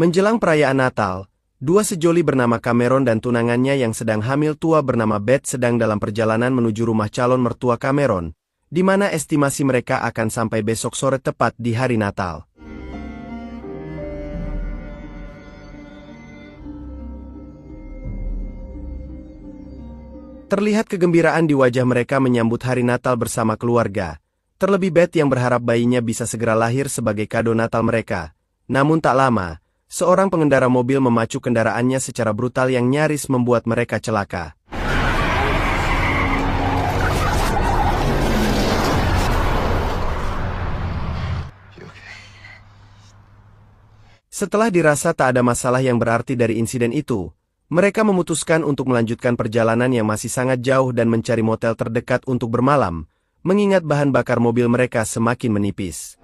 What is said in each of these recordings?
Menjelang perayaan Natal, dua sejoli bernama Cameron dan tunangannya yang sedang hamil tua bernama Beth sedang dalam perjalanan menuju rumah calon mertua Cameron, di mana estimasi mereka akan sampai besok sore tepat di hari Natal. Terlihat kegembiraan di wajah mereka menyambut hari Natal bersama keluarga. Terlebih Beth yang berharap bayinya bisa segera lahir sebagai kado Natal mereka. Namun tak lama, seorang pengendara mobil memacu kendaraannya secara brutal yang nyaris membuat mereka celaka. Setelah dirasa tak ada masalah yang berarti dari insiden itu, mereka memutuskan untuk melanjutkan perjalanan yang masih sangat jauh dan mencari motel terdekat untuk bermalam, mengingat bahan bakar mobil mereka semakin menipis.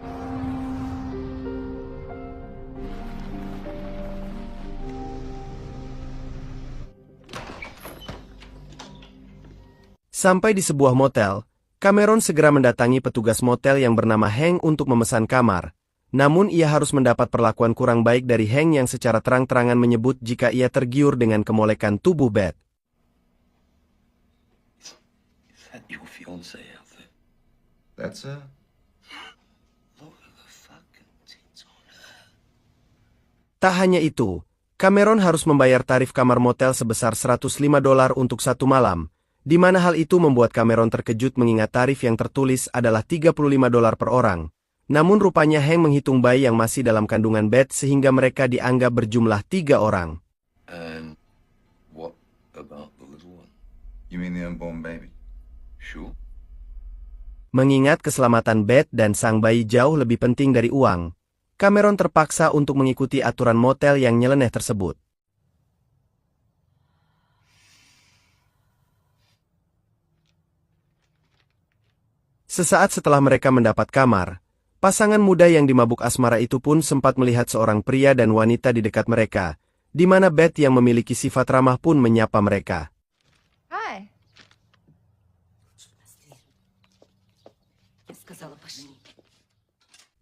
Sampai di sebuah motel, Cameron segera mendatangi petugas motel yang bernama Hank untuk memesan kamar. Namun ia harus mendapat perlakuan kurang baik dari Hank yang secara terang-terangan menyebut jika ia tergiur dengan kemolekan tubuh Beth. Tak hanya itu, Cameron harus membayar tarif kamar motel sebesar $105 untuk satu malam, di mana hal itu membuat Cameron terkejut mengingat tarif yang tertulis adalah $35 per orang. Namun rupanya Hank menghitung bayi yang masih dalam kandungan Beth sehingga mereka dianggap berjumlah 3 orang. And what about the little one? You mean the unborn baby? Sure. Mengingat keselamatan Beth dan sang bayi jauh lebih penting dari uang, Cameron terpaksa untuk mengikuti aturan motel yang nyeleneh tersebut. Sesaat setelah mereka mendapat kamar, pasangan muda yang dimabuk asmara itu pun sempat melihat seorang pria dan wanita di dekat mereka, di mana Beth yang memiliki sifat ramah pun menyapa mereka. Hai.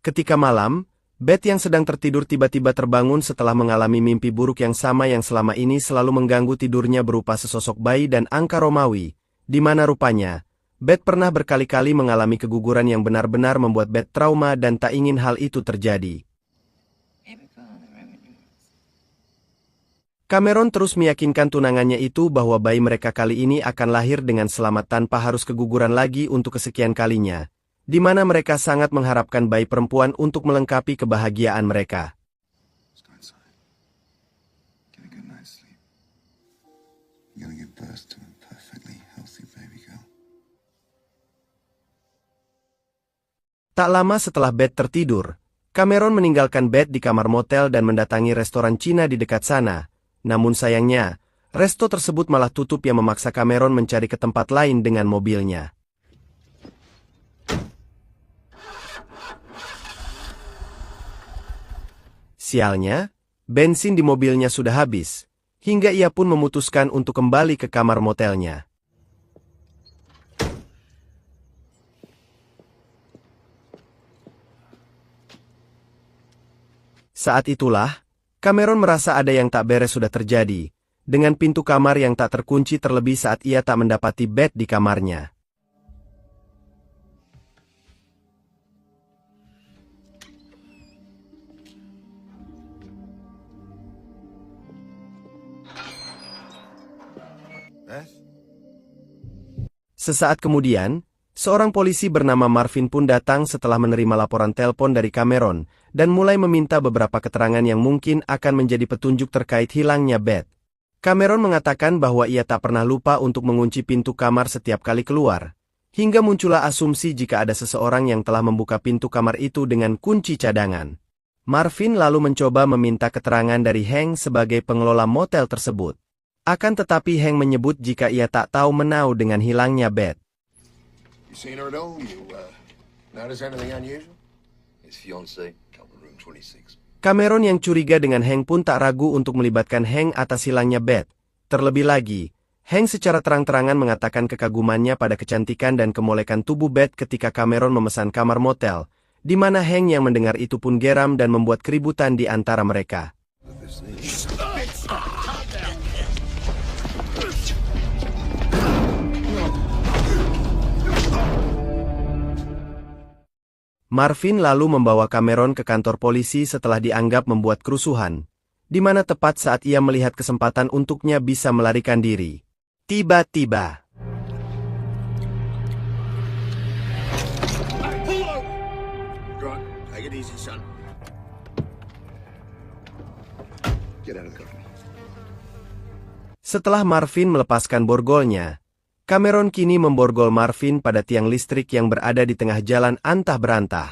Ketika malam, Beth yang sedang tertidur tiba-tiba terbangun setelah mengalami mimpi buruk yang sama yang selama ini selalu mengganggu tidurnya berupa sesosok bayi dan angka Romawi, di mana rupanya Beth pernah berkali-kali mengalami keguguran yang benar-benar membuat Beth trauma dan tak ingin hal itu terjadi. Cameron terus meyakinkan tunangannya itu bahwa bayi mereka kali ini akan lahir dengan selamat tanpa harus keguguran lagi untuk kesekian kalinya, di mana mereka sangat mengharapkan bayi perempuan untuk melengkapi kebahagiaan mereka. Tak lama setelah Beth tertidur, Cameron meninggalkan Beth di kamar motel dan mendatangi restoran Cina di dekat sana. Namun sayangnya, resto tersebut malah tutup yang memaksa Cameron mencari ke tempat lain dengan mobilnya. Sialnya, bensin di mobilnya sudah habis, hingga ia pun memutuskan untuk kembali ke kamar motelnya. Saat itulah, Cameron merasa ada yang tak beres sudah terjadi, dengan pintu kamar yang tak terkunci terlebih saat ia tak mendapati Beth di kamarnya. Sesaat kemudian, seorang polisi bernama Marvin pun datang setelah menerima laporan telepon dari Cameron, dan mulai meminta beberapa keterangan yang mungkin akan menjadi petunjuk terkait hilangnya Beth. Cameron mengatakan bahwa ia tak pernah lupa untuk mengunci pintu kamar setiap kali keluar, hingga muncullah asumsi jika ada seseorang yang telah membuka pintu kamar itu dengan kunci cadangan. Marvin lalu mencoba meminta keterangan dari Hank sebagai pengelola motel tersebut. Akan tetapi Hank menyebut jika ia tak tahu menau dengan hilangnya Beth. You seen her at all? You notice anything unusual? His fiancée, couple room 26. Cameron yang curiga dengan Hank pun tak ragu untuk melibatkan Hank atas hilangnya Beth. Terlebih lagi, Hank secara terang-terangan mengatakan kekagumannya pada kecantikan dan kemolekan tubuh Beth ketika Cameron memesan kamar motel, di mana Hank yang mendengar itu pun geram dan membuat keributan di antara mereka. Marvin lalu membawa Cameron ke kantor polisi setelah dianggap membuat kerusuhan, di mana tepat saat ia melihat kesempatan untuknya bisa melarikan diri. Tiba-tiba, Take it easy, son. Get out of the car. setelah Marvin melepaskan borgolnya, Cameron kini memborgol Marvin pada tiang listrik yang berada di tengah jalan antah berantah.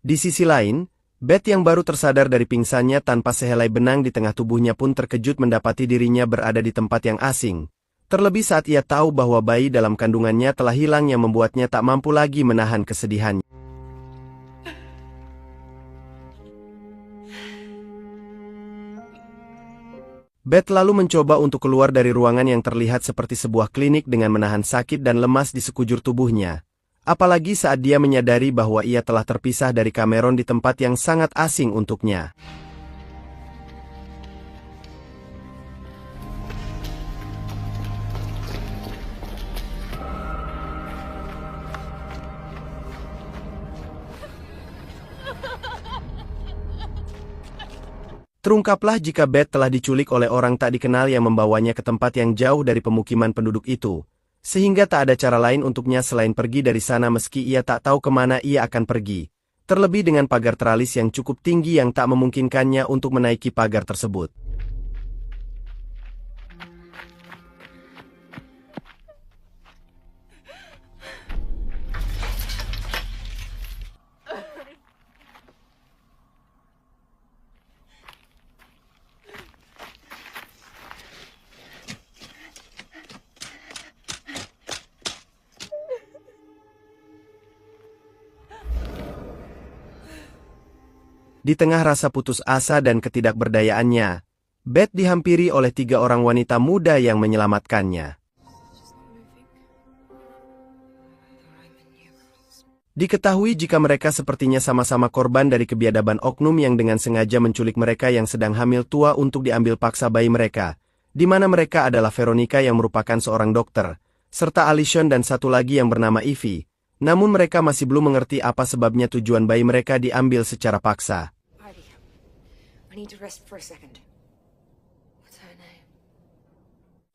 Di sisi lain, Beth yang baru tersadar dari pingsannya tanpa sehelai benang di tengah tubuhnya pun terkejut mendapati dirinya berada di tempat yang asing. Terlebih saat ia tahu bahwa bayi dalam kandungannya telah hilang yang membuatnya tak mampu lagi menahan kesedihannya. Beth lalu mencoba untuk keluar dari ruangan yang terlihat seperti sebuah klinik dengan menahan sakit dan lemas di sekujur tubuhnya. Apalagi saat dia menyadari bahwa ia telah terpisah dari Cameron di tempat yang sangat asing untuknya. Terungkaplah jika Beth telah diculik oleh orang tak dikenal yang membawanya ke tempat yang jauh dari pemukiman penduduk itu, sehingga tak ada cara lain untuknya selain pergi dari sana meski ia tak tahu kemana ia akan pergi, terlebih dengan pagar teralis yang cukup tinggi yang tak memungkinkannya untuk menaiki pagar tersebut. Di tengah rasa putus asa dan ketidakberdayaannya, Beth dihampiri oleh 3 orang wanita muda yang menyelamatkannya. Diketahui jika mereka sepertinya sama-sama korban dari kebiadaban oknum yang dengan sengaja menculik mereka yang sedang hamil tua untuk diambil paksa bayi mereka, di mana mereka adalah Veronica yang merupakan seorang dokter, serta Alison dan satu lagi yang bernama Ivy. Namun mereka masih belum mengerti apa sebabnya tujuan bayi mereka diambil secara paksa.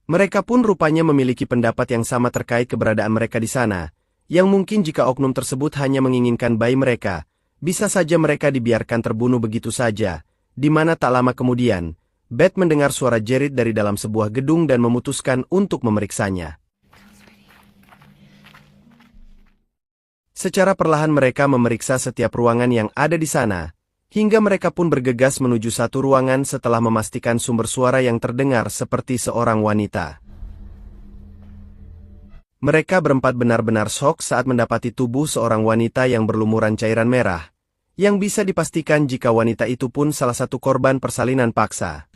Mereka pun rupanya memiliki pendapat yang sama terkait keberadaan mereka di sana, yang mungkin jika oknum tersebut hanya menginginkan bayi mereka, bisa saja mereka dibiarkan terbunuh begitu saja, di mana tak lama kemudian, Beth mendengar suara jerit dari dalam sebuah gedung dan memutuskan untuk memeriksanya. Secara perlahan mereka memeriksa setiap ruangan yang ada di sana, hingga mereka pun bergegas menuju satu ruangan setelah memastikan sumber suara yang terdengar seperti seorang wanita. Mereka berempat benar-benar shock saat mendapati tubuh seorang wanita yang berlumuran cairan merah, yang bisa dipastikan jika wanita itu pun salah satu korban persalinan paksa.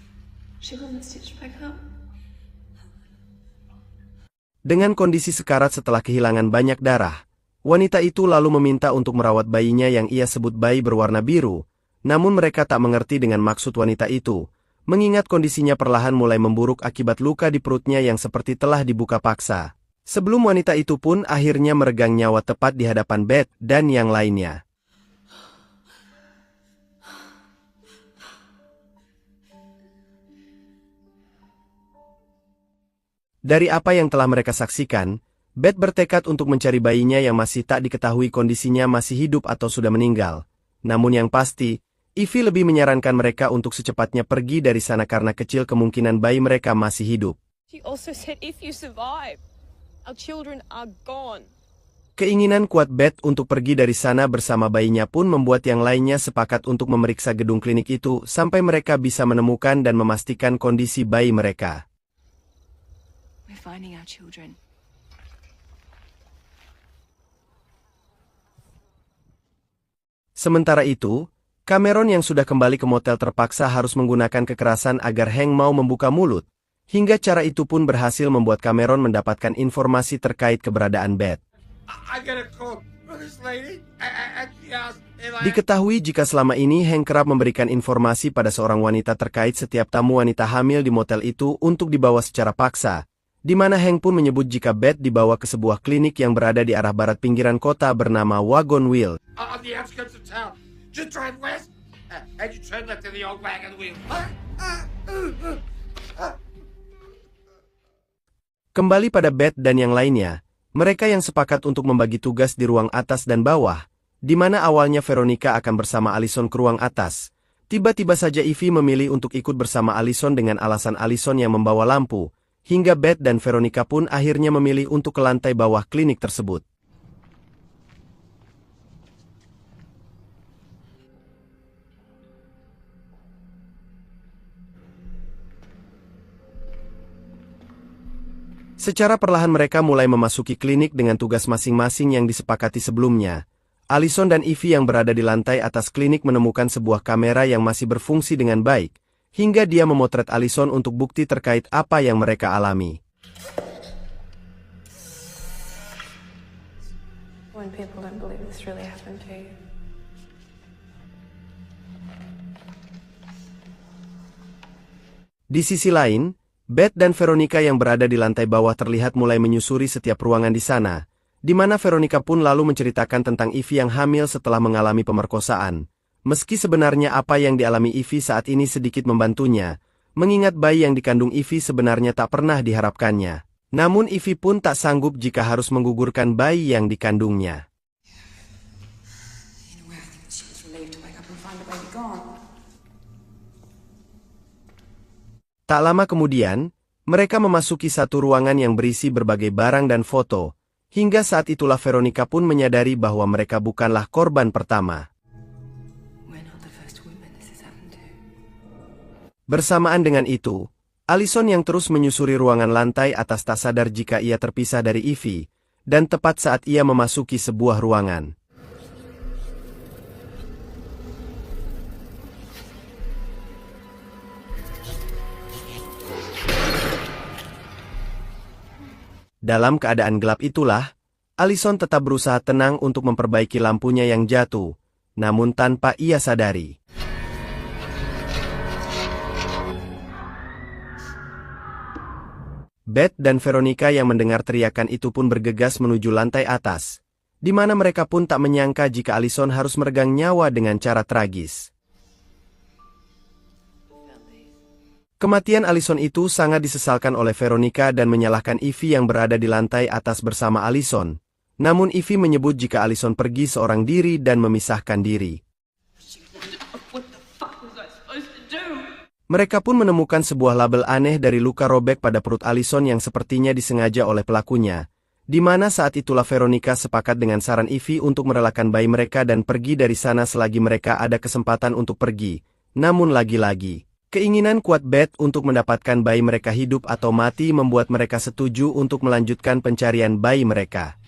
Dengan kondisi sekarat setelah kehilangan banyak darah, wanita itu lalu meminta untuk merawat bayinya yang ia sebut bayi berwarna biru, namun mereka tak mengerti dengan maksud wanita itu, mengingat kondisinya perlahan mulai memburuk akibat luka di perutnya yang seperti telah dibuka paksa. Sebelum wanita itu pun akhirnya meregang nyawa tepat di hadapan Beth dan yang lainnya. Dari apa yang telah mereka saksikan, Beth bertekad untuk mencari bayinya yang masih tak diketahui kondisinya masih hidup atau sudah meninggal. Namun yang pasti, Ivy lebih menyarankan mereka untuk secepatnya pergi dari sana karena kecil kemungkinan bayi mereka masih hidup. Keinginan kuat Beth untuk pergi dari sana bersama bayinya pun membuat yang lainnya sepakat untuk memeriksa gedung klinik itu sampai mereka bisa menemukan dan memastikan kondisi bayi mereka. Sementara itu, Cameron yang sudah kembali ke motel terpaksa harus menggunakan kekerasan agar Hank mau membuka mulut, Hingga cara itu pun berhasil membuat Cameron mendapatkan informasi terkait keberadaan Beth. I get a call from this lady, and she asked if I... Diketahui jika selama ini Hank kerap memberikan informasi pada seorang wanita terkait setiap tamu wanita hamil di motel itu untuk dibawa secara paksa, di mana Hank pun menyebut jika Beth dibawa ke sebuah klinik yang berada di arah barat pinggiran kota bernama Wagon Wheel. On the outskirts of town. Just drive west, and you turn left in the old wagon wheel. Kembali pada Beth dan yang lainnya, mereka yang sepakat untuk membagi tugas di ruang atas dan bawah, di mana awalnya Veronica akan bersama Allison ke ruang atas. Tiba-tiba saja Ivy memilih untuk ikut bersama Allison dengan alasan Allison yang membawa lampu, hingga Beth dan Veronica pun akhirnya memilih untuk ke lantai bawah klinik tersebut. Secara perlahan mereka mulai memasuki klinik dengan tugas masing-masing yang disepakati sebelumnya. Allison dan Ivy yang berada di lantai atas klinik menemukan sebuah kamera yang masih berfungsi dengan baik, hingga dia memotret Allison untuk bukti terkait apa yang mereka alami. When people don't believe this really happened to you. Di sisi lain, Beth dan Veronica yang berada di lantai bawah terlihat mulai menyusuri setiap ruangan di sana, di mana Veronica pun lalu menceritakan tentang Ivy yang hamil setelah mengalami pemerkosaan. Meski sebenarnya apa yang dialami Ivy saat ini sedikit membantunya, mengingat bayi yang dikandung Ivy sebenarnya tak pernah diharapkannya. Namun Ivy pun tak sanggup jika harus menggugurkan bayi yang dikandungnya. Tak lama kemudian, mereka memasuki satu ruangan yang berisi berbagai barang dan foto, hingga saat itulah Veronica pun menyadari bahwa mereka bukanlah korban pertama. Bersamaan dengan itu, Allison yang terus menyusuri ruangan lantai atas tak sadar jika ia terpisah dari Ivy, dan tepat saat ia memasuki sebuah ruangan. Dalam keadaan gelap itulah, Allison tetap berusaha tenang untuk memperbaiki lampunya yang jatuh, namun tanpa ia sadari. Beth dan Veronica yang mendengar teriakan itu pun bergegas menuju lantai atas, di mana mereka pun tak menyangka jika Allison harus meregang nyawa dengan cara tragis. Kematian Allison itu sangat disesalkan oleh Veronica dan menyalahkan Ivy yang berada di lantai atas bersama Allison. Namun Ivy menyebut jika Allison pergi seorang diri dan memisahkan diri. Mereka pun menemukan sebuah label aneh dari luka robek pada perut Allison yang sepertinya disengaja oleh pelakunya, di mana saat itulah Veronica sepakat dengan saran Ivy untuk merelakan bayi mereka dan pergi dari sana selagi mereka ada kesempatan untuk pergi. Namun lagi-lagi, keinginan kuat Beth untuk mendapatkan bayi mereka hidup atau mati membuat mereka setuju untuk melanjutkan pencarian bayi mereka.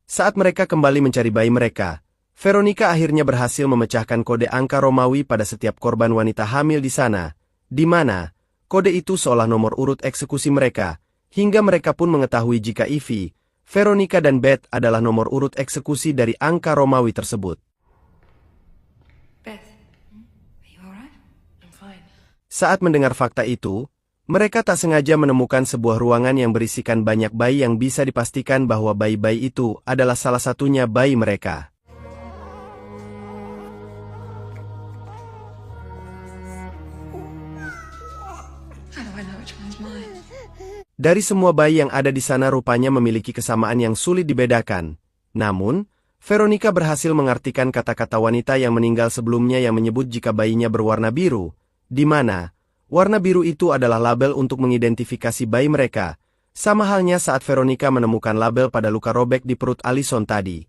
Saat mereka kembali mencari bayi mereka, Veronica akhirnya berhasil memecahkan kode angka Romawi pada setiap korban wanita hamil di sana, di mana kode itu seolah nomor urut eksekusi mereka, hingga mereka pun mengetahui jika Ivy, Veronica dan Beth adalah nomor urut eksekusi dari angka Romawi tersebut. Saat mendengar fakta itu, mereka tak sengaja menemukan sebuah ruangan yang berisikan banyak bayi yang bisa dipastikan bahwa bayi-bayi itu adalah salah satunya bayi mereka. Dari semua bayi yang ada di sana rupanya memiliki kesamaan yang sulit dibedakan. Namun, Veronica berhasil mengartikan kata-kata wanita yang meninggal sebelumnya yang menyebut jika bayinya berwarna biru, di mana warna biru itu adalah label untuk mengidentifikasi bayi mereka, sama halnya saat Veronica menemukan label pada luka robek di perut Allison tadi.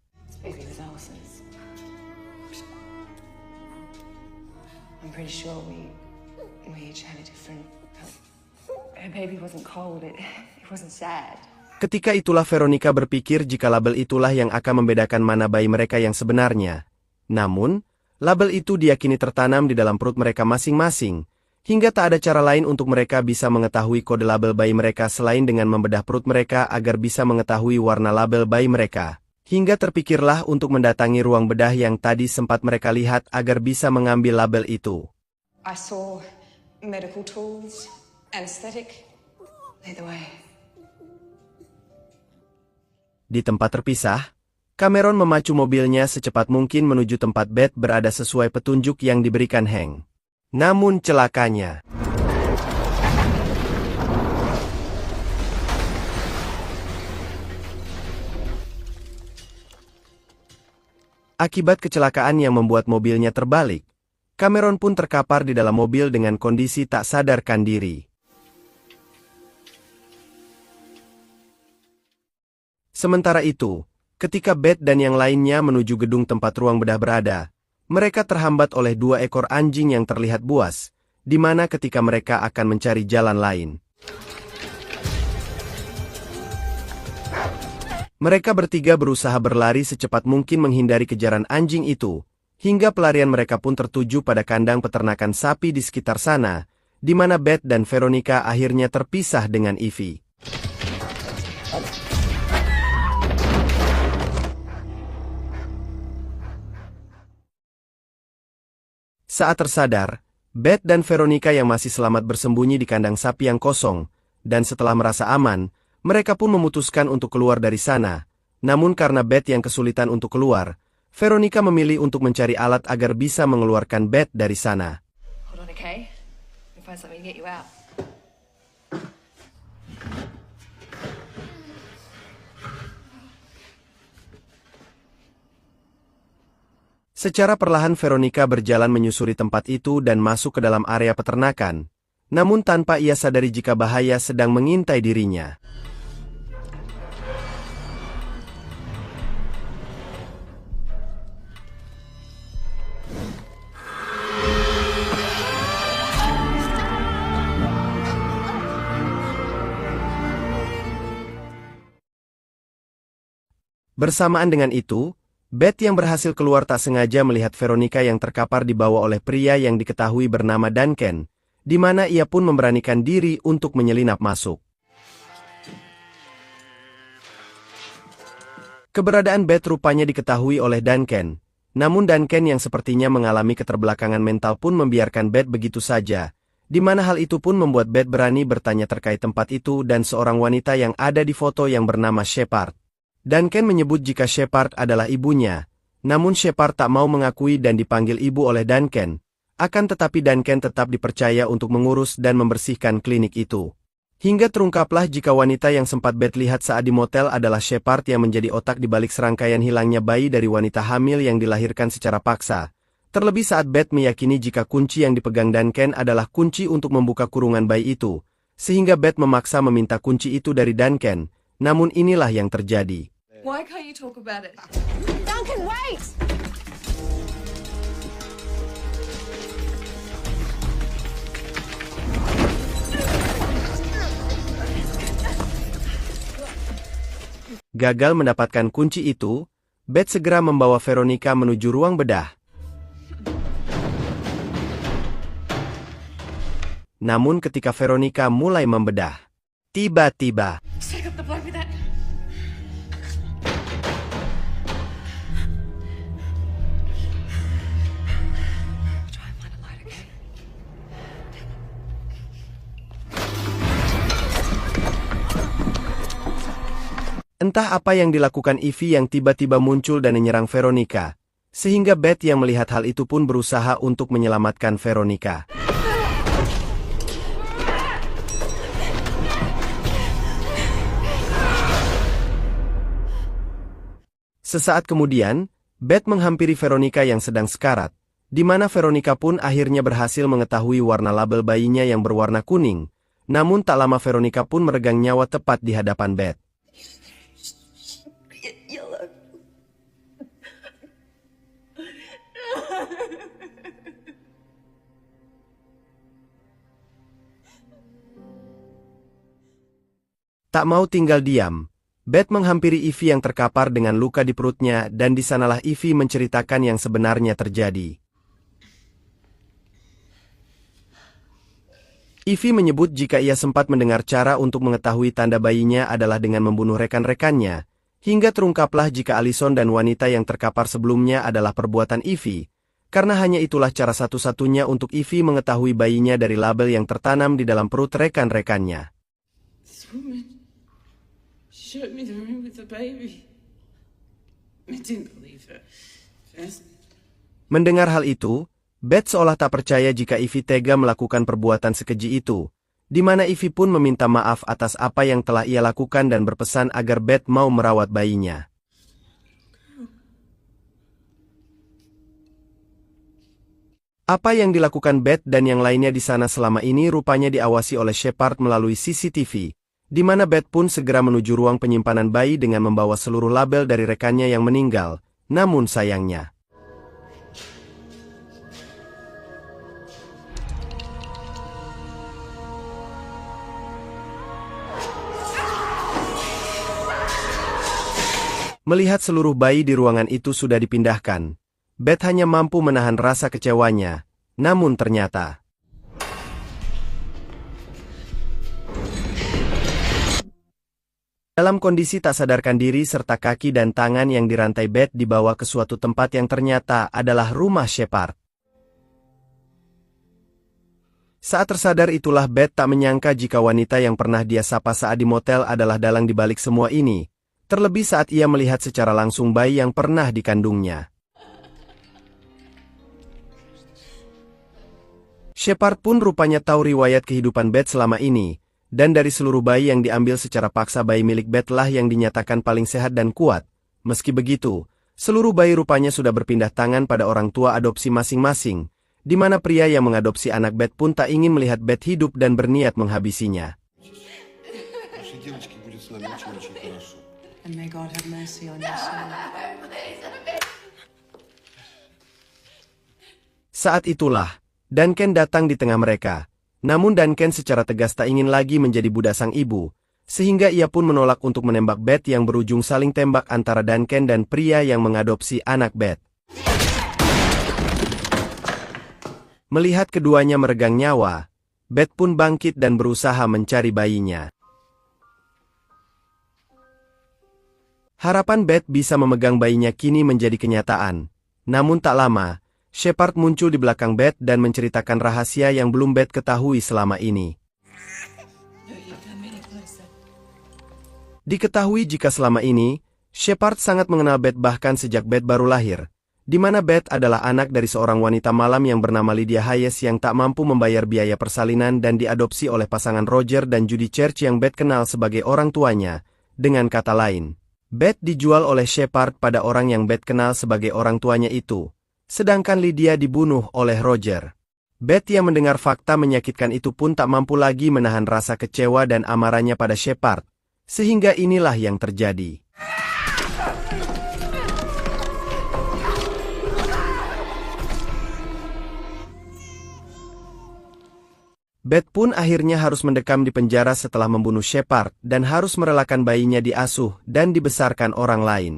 Ketika itulah Veronica berpikir jika label itulah yang akan membedakan mana bayi mereka yang sebenarnya. Namun, Label itu diyakini tertanam di dalam perut mereka masing-masing, hingga tak ada cara lain untuk mereka bisa mengetahui kode label bayi mereka selain dengan membedah perut mereka agar bisa mengetahui warna label bayi mereka. Hingga terpikirlah untuk mendatangi ruang bedah yang tadi sempat mereka lihat agar bisa mengambil label itu. I saw medical tools, anesthetic, lead the way. Di tempat terpisah, Cameron memacu mobilnya secepat mungkin menuju tempat Beth berada sesuai petunjuk yang diberikan Hank. Namun celakanya, akibat kecelakaan yang membuat mobilnya terbalik, Cameron pun terkapar di dalam mobil dengan kondisi tak sadarkan diri. Sementara itu, ketika Beth dan yang lainnya menuju gedung tempat ruang bedah berada, mereka terhambat oleh 2 ekor anjing yang terlihat buas, di mana ketika mereka akan mencari jalan lain. Mereka bertiga berusaha berlari secepat mungkin menghindari kejaran anjing itu, hingga pelarian mereka pun tertuju pada kandang peternakan sapi di sekitar sana, di mana Beth dan Veronica akhirnya terpisah dengan Ivy. Saat tersadar, Beth dan Veronica yang masih selamat bersembunyi di kandang sapi yang kosong, dan setelah merasa aman, mereka pun memutuskan untuk keluar dari sana. Namun karena Beth yang kesulitan untuk keluar, Veronica memilih untuk mencari alat agar bisa mengeluarkan Beth dari sana. Hold on, okay? We'll find something to get you out. Secara perlahan Veronica berjalan menyusuri tempat itu dan masuk ke dalam area peternakan, namun tanpa ia sadari jika bahaya sedang mengintai dirinya. Bersamaan dengan itu, Beth yang berhasil keluar tak sengaja melihat Veronica yang terkapar dibawa oleh pria yang diketahui bernama Duncan, di mana ia pun memberanikan diri untuk menyelinap masuk. Keberadaan Beth rupanya diketahui oleh Duncan, namun Duncan yang sepertinya mengalami keterbelakangan mental pun membiarkan Beth begitu saja, di mana hal itu pun membuat Beth berani bertanya terkait tempat itu dan seorang wanita yang ada di foto yang bernama Shepard. Duncan menyebut jika Shepard adalah ibunya, namun Shepard tak mau mengakui dan dipanggil ibu oleh Duncan, akan tetapi Duncan tetap dipercaya untuk mengurus dan membersihkan klinik itu. Hingga terungkaplah jika wanita yang sempat Beth lihat saat di motel adalah Shepard yang menjadi otak di balik serangkaian hilangnya bayi dari wanita hamil yang dilahirkan secara paksa. Terlebih saat Beth meyakini jika kunci yang dipegang Duncan adalah kunci untuk membuka kurungan bayi itu, sehingga Beth memaksa meminta kunci itu dari Duncan, namun inilah yang terjadi. Why can't you talk about it? Duncan, wait! Gagal mendapatkan kunci itu, Beth segera membawa Veronica menuju ruang bedah. Namun ketika Veronica mulai membedah, tiba-tiba Take up the bloke with that. Try and find a light, okay? entah apa yang dilakukan Ivy yang tiba-tiba muncul dan menyerang Veronica, sehingga Beth yang melihat hal itu pun berusaha untuk menyelamatkan Veronica. Sesaat kemudian, Beth menghampiri Veronica yang sedang sekarat, di mana Veronica pun akhirnya berhasil mengetahui warna label bayinya yang berwarna kuning. Namun tak lama Veronica pun meregang nyawa tepat di hadapan Beth. Yellow. Tak mau tinggal diam, Beth menghampiri Ivy yang terkapar dengan luka di perutnya dan di sanalah Ivy menceritakan yang sebenarnya terjadi. Ivy menyebut jika ia sempat mendengar cara untuk mengetahui tanda bayinya adalah dengan membunuh rekan-rekannya, hingga terungkaplah jika Allison dan wanita yang terkapar sebelumnya adalah perbuatan Ivy, karena hanya itulah cara satu-satunya untuk Ivy mengetahui bayinya dari label yang tertanam di dalam perut rekan-rekannya. This woman showed me the room with the baby. I didn't believe her. First, Mendengar hal itu, Beth seolah tak percaya jika Ivy tega melakukan perbuatan sekeji itu, di mana Ivy pun meminta maaf atas apa yang telah ia lakukan dan berpesan agar Beth mau merawat bayinya. Apa yang dilakukan Beth dan yang lainnya di sana selama ini rupanya diawasi oleh Shepard melalui CCTV, di mana Beth pun segera menuju ruang penyimpanan bayi dengan membawa seluruh label dari rekannya yang meninggal, namun sayangnya. Melihat seluruh bayi di ruangan itu sudah dipindahkan, Beth hanya mampu menahan rasa kecewanya, namun ternyata dalam kondisi tak sadarkan diri serta kaki dan tangan yang dirantai Beth dibawa ke suatu tempat yang ternyata adalah rumah Shepard. Saat tersadar itulah Beth tak menyangka jika wanita yang pernah dia sapa saat di motel adalah dalang dibalik semua ini, terlebih saat ia melihat secara langsung bayi yang pernah dikandungnya. Shepard pun rupanya tahu riwayat kehidupan Beth selama ini, dan dari seluruh bayi yang diambil secara paksa bayi milik Beth lah yang dinyatakan paling sehat dan kuat. Meski begitu, seluruh bayi rupanya sudah berpindah tangan pada orang tua adopsi masing-masing, di mana pria yang mengadopsi anak Beth pun tak ingin melihat Beth hidup dan berniat menghabisinya. And may God have mercy on your soul. Saat itulah, Duncan datang di tengah mereka. Namun Duncan secara tegas tak ingin lagi menjadi budak sang ibu, sehingga ia pun menolak untuk menembak Beth yang berujung saling tembak antara Duncan dan pria yang mengadopsi anak Beth. Melihat keduanya meregang nyawa, Beth pun bangkit dan berusaha mencari bayinya. Harapan Beth bisa memegang bayinya kini menjadi kenyataan. Namun tak lama, Shepard muncul di belakang Beth dan menceritakan rahasia yang belum Beth ketahui selama ini. Diketahui jika selama ini, Shepard sangat mengenal Beth bahkan sejak Beth baru lahir, di mana Beth adalah anak dari seorang wanita malam yang bernama Lydia Hayes yang tak mampu membayar biaya persalinan dan diadopsi oleh pasangan Roger dan Judy Church yang Beth kenal sebagai orang tuanya. Dengan kata lain, Beth dijual oleh Shepard pada orang yang Beth kenal sebagai orang tuanya itu, sedangkan Lydia dibunuh oleh Roger. Beth yang mendengar fakta menyakitkan itu pun tak mampu lagi menahan rasa kecewa dan amarahnya pada Shepard, sehingga inilah yang terjadi. Beth pun akhirnya harus mendekam di penjara setelah membunuh Shepard dan harus merelakan bayinya diasuh dan dibesarkan orang lain.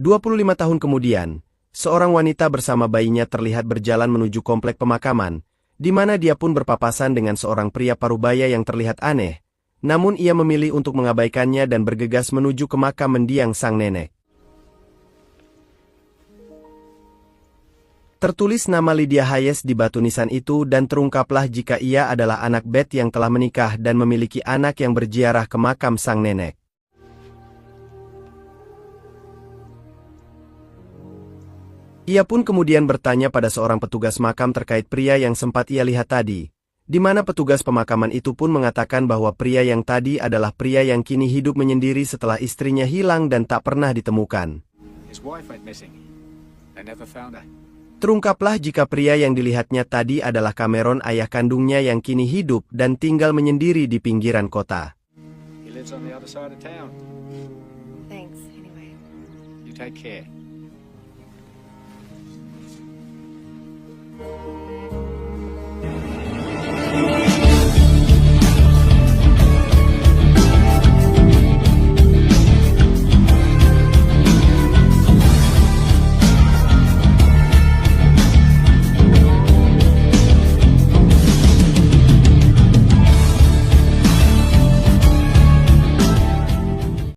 "25 tahun kemudian, seorang wanita bersama bayinya terlihat berjalan menuju komplek pemakaman, di mana dia pun berpapasan dengan seorang pria parubaya yang terlihat aneh. Namun ia memilih untuk mengabaikannya dan bergegas menuju ke makam mendiang sang nenek. Tertulis nama Lydia Hayes di batu nisan itu dan terungkaplah jika ia adalah anak Beth yang telah menikah dan memiliki anak yang berziarah ke makam sang nenek. Ia pun kemudian bertanya pada seorang petugas makam terkait pria yang sempat ia lihat tadi, di mana petugas pemakaman itu pun mengatakan bahwa pria yang tadi adalah pria yang kini hidup menyendiri setelah istrinya hilang dan tak pernah ditemukan. Terungkaplah jika pria yang dilihatnya tadi adalah Cameron, ayah kandungnya yang kini hidup dan tinggal menyendiri di pinggiran kota. Thanks, anyway. You take care.